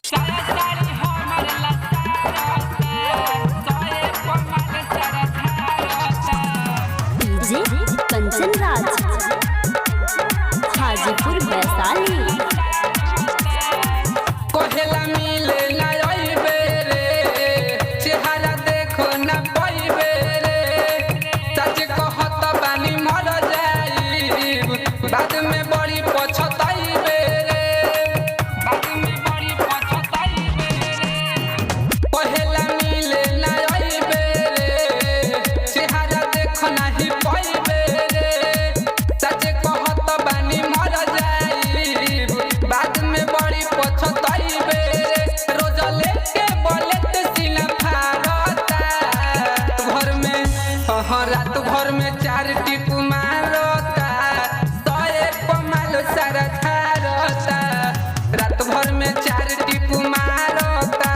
DJ Kanchan Raj Hajipur Vaishali. कोहेला मिले ना आइबे रे, चेहरा देखो ना पाइबे रे, सच कहत बानी मर जाइब, बाद में बड़ी पछताइबे रे, बाद में बड़ी पछताइबे रे। कोहेला मिले ना आइबे रे, चेहरा देखो नहीं पाइबे रे, सच कहत बानी मर जाइब, बाद में बड़ी पछताइबे रे। रोज लेके बोलेट सीना फाड़ता, घर में रात भर में 4 टिप मारता, 100 कमाल सारा खारता, रात भर में 4 टिप मारता,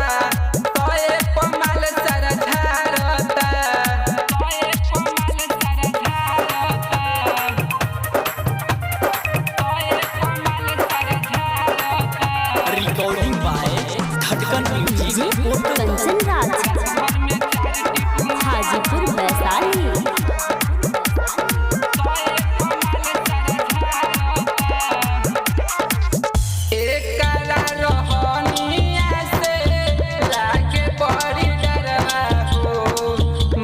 100 कमाल सारा खारता, 100 कमाल सारा खारता, 100 कमाल सारा खारता। रिकॉर्डिंग बाय धड़कन डीजे कंचन राज हाजीपुर वैशाली। एकला रहनिया से लागे बड़ी डरवा हो,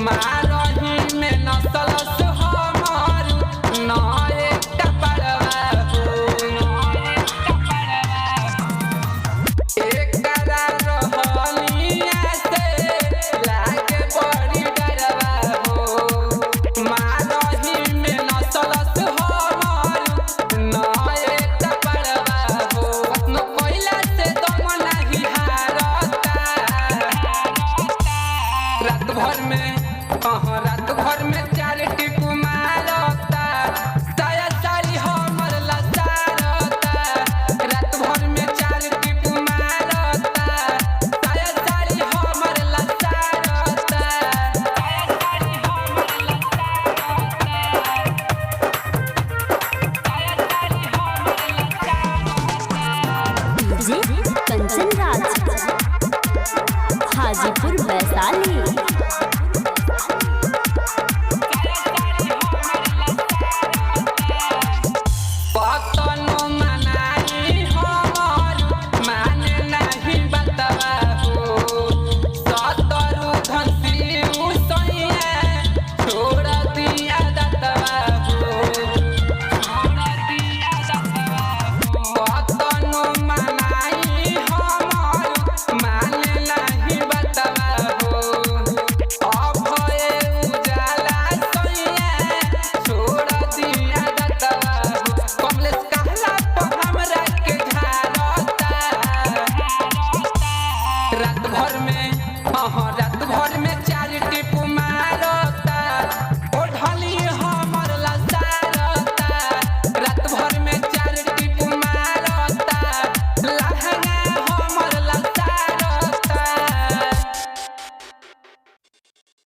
मारही में नसलस हमर न एकटा परवा हो, एकला रहनिया से लागे बड़ी डरवा हो, मारही में नसलस हमर न एकटा परवा हो। कतनो कोइला से दम नाही हारता, रात भर में रात भर में 4 टिप मारता, साया साड़ी हमर लसारता, रात भर में 4 टिप मारता, साया साड़ी हमर लसारता, साया साड़ी हमर लसारता, साया साड़ी हमर लसारता। डीजे कंचन राज हाजीपुर वैशाली। कतनो मनाई हमर माने नहीं बतवा हो, सतरु धंसी उसैया छोड़ दिया दतवा हो, छोड़ दिया दतवा हो। कतनो मनाई हमर माने नहीं बतवा हो, अभय उजाला सैया छोड़ दिया दतवा हो। कमलेश कहला पर हमरा के झारता, रात भर में 4 टिप